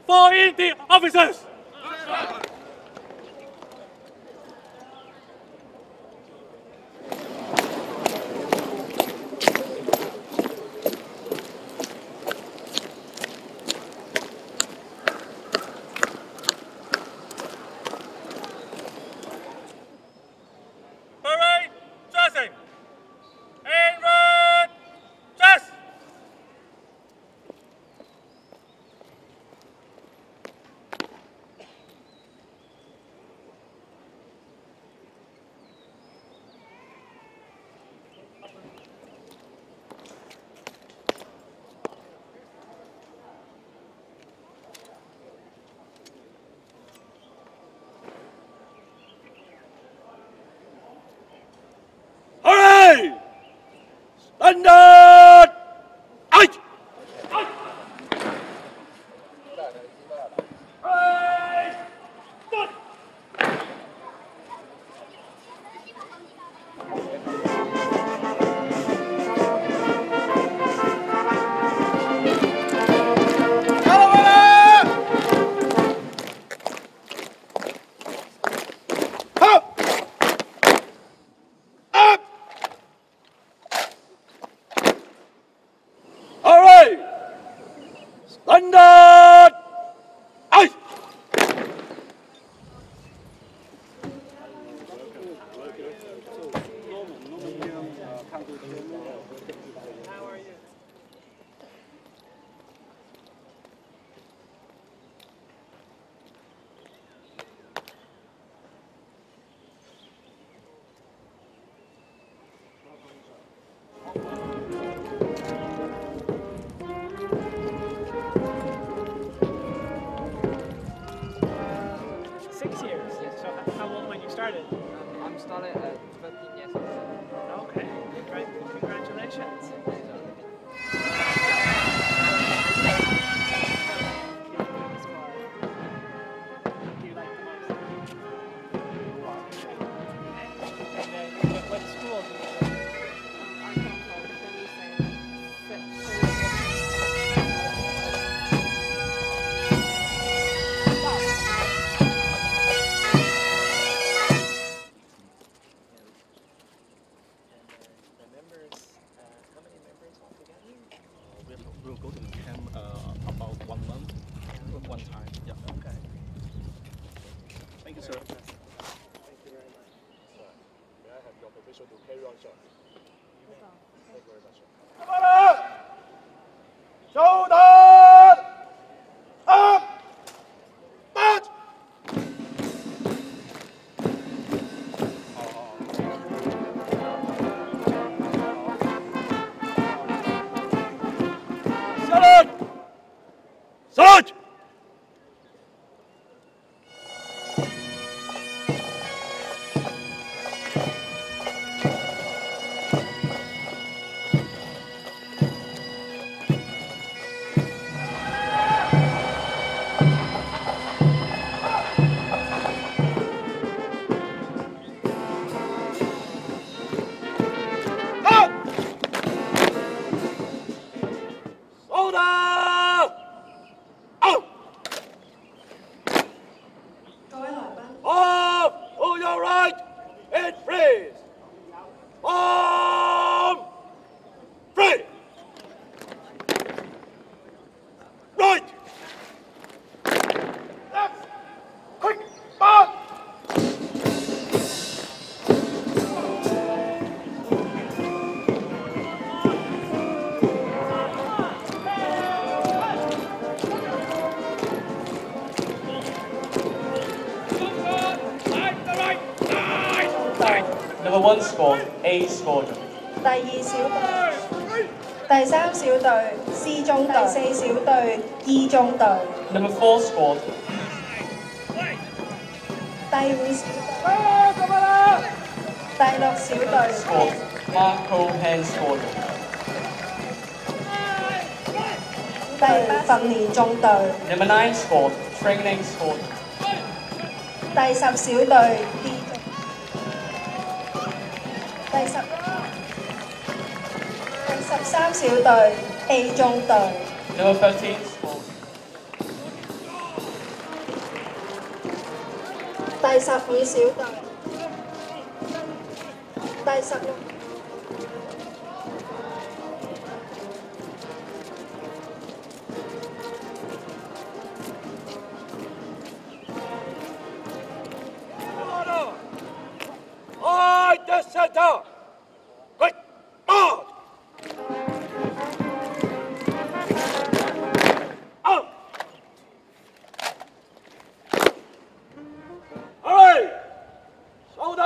Fall in the officers! Parade, dressing! En route, dress! Hooray! Standard! Out! Hooray! Stood! Up! Up! All right! Standard! Out! How are you? So how old when you started? I'm started at 13 years old. Okay, congratulations. Do you like the most? And what school do you go to? I come from We'll go to the camp about 1 month, one time. Yeah. Okay. Thank you, sir. Thank you very much. May I have your permission to carry on, sir? Thank you very much, sir. Shoulder! Up! March! Salute! Salute! Off to your right and freeze. Free. Right. Left. Quick. March. Number 1 squad, A squadron. 第二小隊、第三小隊、C 中隊、第四小隊、E 中隊、 Number 4 squad, 第五小隊、第六小隊、 squad, Marco Hand squadron. 第八訓練中隊、 Number 9 squad, training squadron. 第十小隊、D 中、第13小隊、A 中隊、 Number 13 squad, 第15小隊，第16。I the center. Right. On. Out. All right. Shoulder.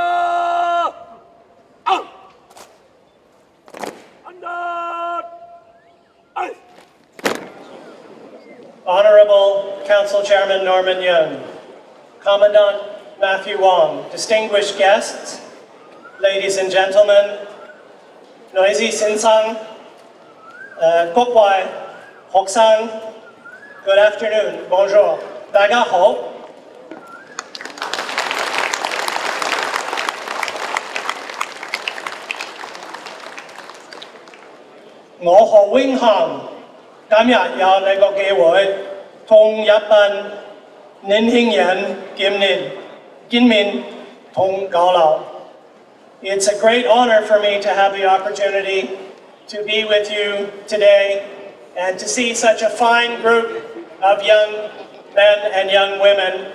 Out. Under. Ice. Honorable Council Chairman Norman Young, Commandant Matthew Wong, distinguished guests, ladies and gentlemen, Noisy Sinsang, Kokwai, Hoksang, good afternoon, bonjour, 大家好。我好榮幸今日有呢個機會同一班年輕人見面同交流。It's a great honor for me to have the opportunity to be with you today and to see such a fine group of young men and young women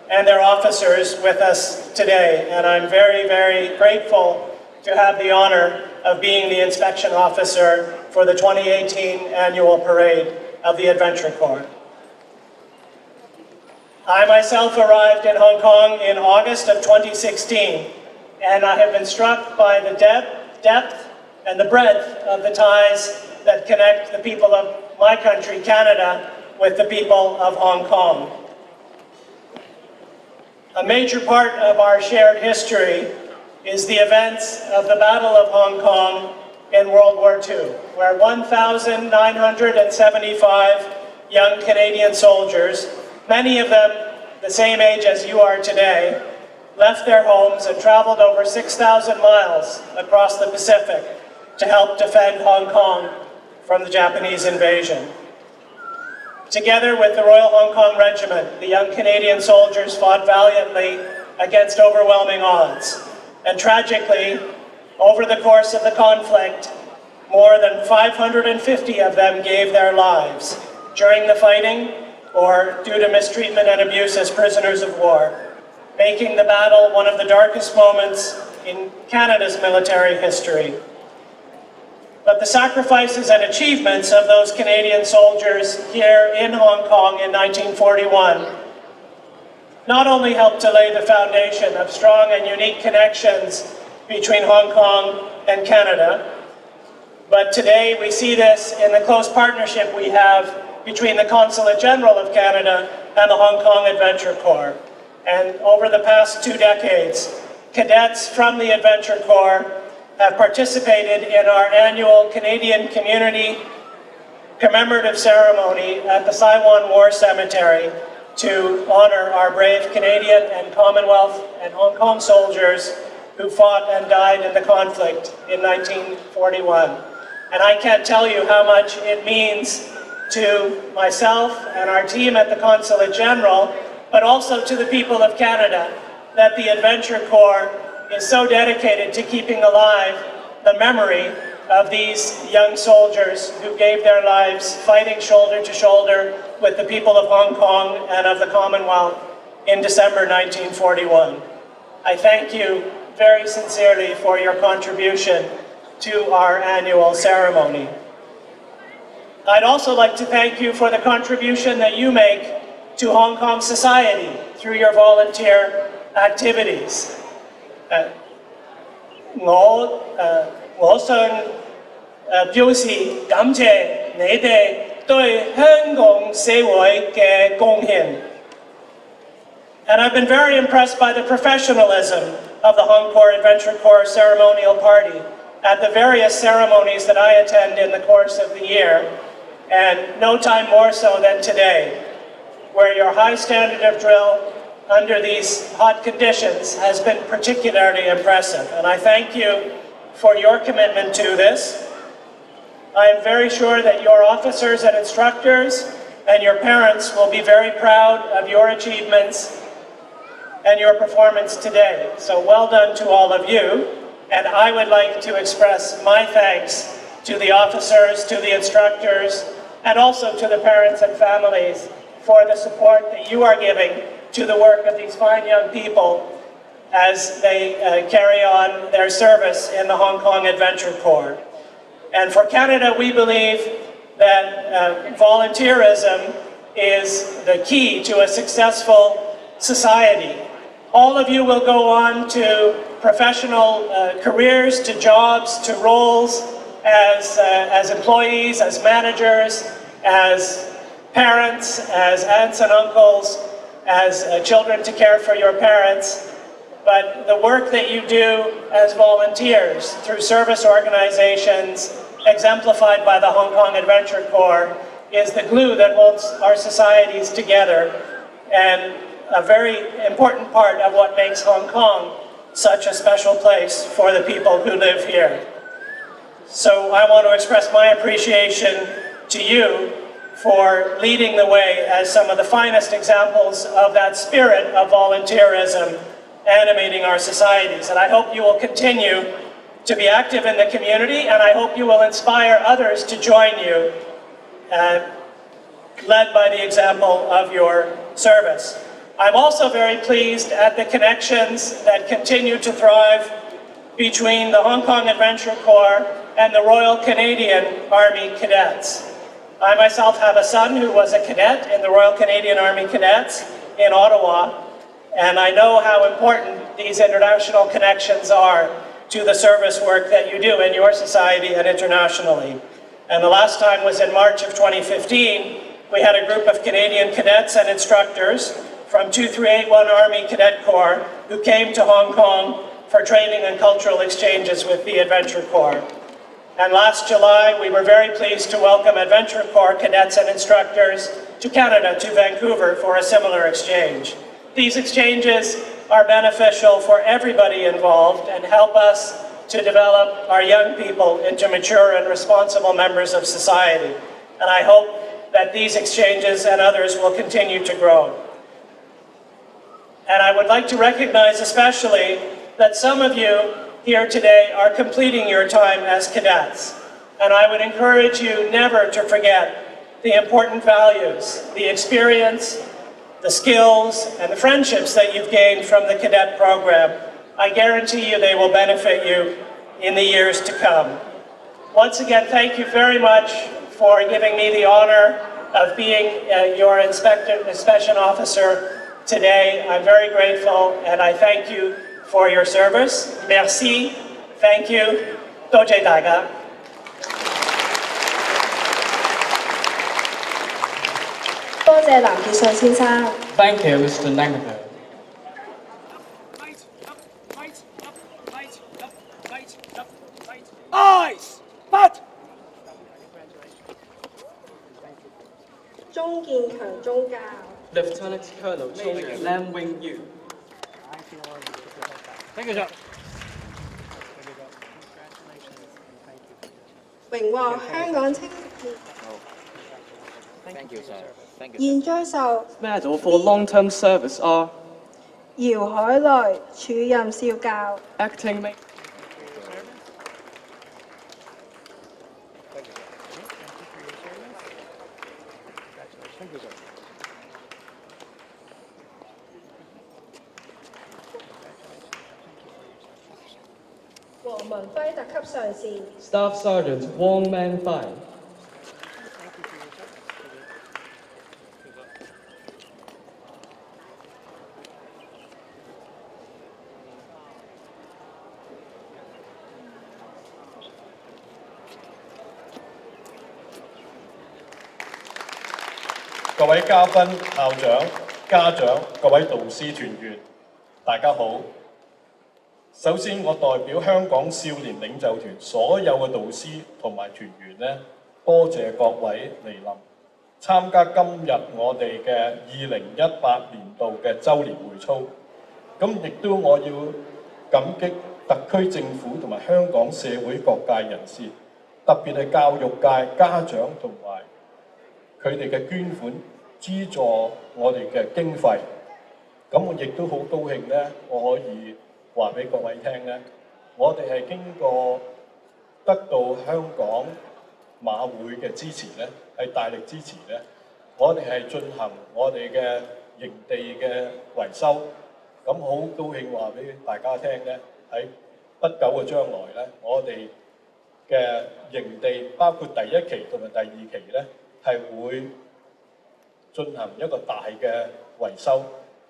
and their officers with us today. And I'm very, very grateful to have the honor of being the inspection officer for the 2018 annual parade of the Adventure Corps. I myself arrived in Hong Kong in August of 2016, and I have been struck by the depth and the breadth of the ties that connect the people of my country, Canada, with the people of Hong Kong. A major part of our shared history is the events of the Battle of Hong Kong in World War II, where 1,975 young Canadian soldiers, many of them the same age as you are today, left their homes and traveled over 6,000 miles across the Pacific to help defend Hong Kong from the Japanese invasion. Together with the Royal Hong Kong Regiment, the young Canadian soldiers fought valiantly against overwhelming odds. And tragically, over the course of the conflict, more than 550 of them gave their lives during the fighting or due to mistreatment and abuse as prisoners of war, making the battle one of the darkest moments in Canada's military history. But the sacrifices and achievements of those Canadian soldiers here in Hong Kong in 1941 not only helped to lay the foundation of strong and unique connections between Hong Kong and Canada, but today we see this in the close partnership we have between the Consulate General of Canada and the Hong Kong Adventure Corps. And over the past 2 decades, cadets from the Adventure Corps have participated in our annual Canadian Community commemorative ceremony at the Saiwan War Cemetery to honor our brave Canadian and Commonwealth and Hong Kong soldiers who fought and died in the conflict in 1941. And I can't tell you how much it means to myself and our team at the Consulate General, but also to the people of Canada, that the Adventure Corps is so dedicated to keeping alive the memory of these young soldiers who gave their lives fighting shoulder to shoulder with the people of Hong Kong and of the Commonwealth in December 1941. I thank you very sincerely for your contribution to our annual ceremony. I'd also like to thank you for the contribution that you make to Hong Kong society through your volunteer activities. 我想表示感謝你哋對香港社會嘅貢獻。And I've been very impressed by the professionalism of the Hong Kong Adventure Corps ceremonial party at the various ceremonies that I attend in the course of the year, and no time more so than today, where your high standard of drill under these hot conditions has been particularly impressive. And I thank you for your commitment to this. I am very sure that your officers and instructors and your parents will be very proud of your achievements and your performance today. So well done to all of you. And I would like to express my thanks to the officers, to the instructors, and also to the parents and families for the support that you are giving to the work of these fine young people as they carry on their service in the Hong Kong Adventure Corps. And for Canada, we believe that volunteerism is the key to a successful society. All of you will go on to professional careers, to jobs, to roles as employees, as managers, as parents, as aunts and uncles, as children to care for your parents. But the work that you do as volunteers through service organizations exemplified by the Hong Kong Adventure Corps is the glue that holds our societies together and a very important part of what makes Hong Kong such a special place for the people who live here. So I want to express my appreciation to you for leading the way as some of the finest examples of that spirit of volunteerism animating our societies. And I hope you will continue to be active in the community, and I hope you will inspire others to join you, led by the example of your service. I'm also very pleased at the connections that continue to thrive between the Hong Kong Adventure Corps and the Royal Canadian Army Cadets. I myself have a son who was a cadet in the Royal Canadian Army Cadets in Ottawa, and I know how important these international connections are to the service work that you do in your society and internationally. And the last time was in March of 2015. We had a group of Canadian cadets and instructors from 2381 Army Cadet Corps who came to Hong Kong for training and cultural exchanges with the Adventure Corps. And last July, we were very pleased to welcome Adventure Corps cadets and instructors to Canada, to Vancouver, for a similar exchange. These exchanges are beneficial for everybody involved and help us to develop our young people into mature and responsible members of society. And I hope that these exchanges and others will continue to grow. And I would like to recognize especially that some of you here today are completing your time as cadets. And I would encourage you never to forget the important values, the experience, the skills, and the friendships that you've gained from the cadet program. I guarantee you they will benefit you in the years to come. Once again, thank you very much for giving me the honor of being your inspection officer today. I'm very grateful, and I thank you for your service. Merci. Thank you. 多謝大家。多謝藍傑信先生。Thank you, Mr. Nangapur. Eyes! But! 鍾建強中教。Lieutenant Colonel Chong Lam Wing Yu. Thank you, sir. 榮獲香港青年 Thank you, sir. Thank you. 現追授 Medal for long-term service are 姚海雷署任少教。 acting mate. Thank you, sir. 黃文輝特級上士。 Staff Sergeant Wong Man Fai. 各位嘉賓、校長、家長、各位導師團員，大家好。首先，我代表香港少年領袖團所有嘅導師同埋團員呢，多謝各位莅臨參加今日我哋嘅2018年度嘅週年會操。咁亦都我要感激特區政府同埋香港社會各界人士，特別係教育界家長同埋佢哋嘅捐款資助我哋嘅經費。咁我亦都好高興咧，我可以話俾各位聽咧，我哋係經過得到香港馬會嘅支持咧，係大力支持咧，我哋係進行我哋嘅營地嘅維修。咁好高興話俾大家聽咧，喺不久嘅將來咧，我哋嘅營地包括第一期同埋第二期咧，係會進行一個大嘅維修，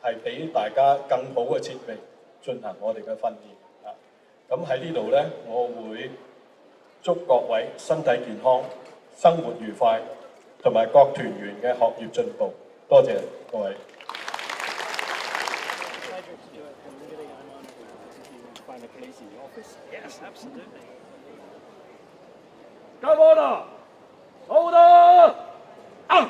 係俾大家更好嘅設備進行我哋嘅訓練啊！咁喺呢度咧，我會祝各位身體健康、生活愉快，同埋各團員嘅學業進步。多謝各位。Yes, absolutely. Go order! Order! Out!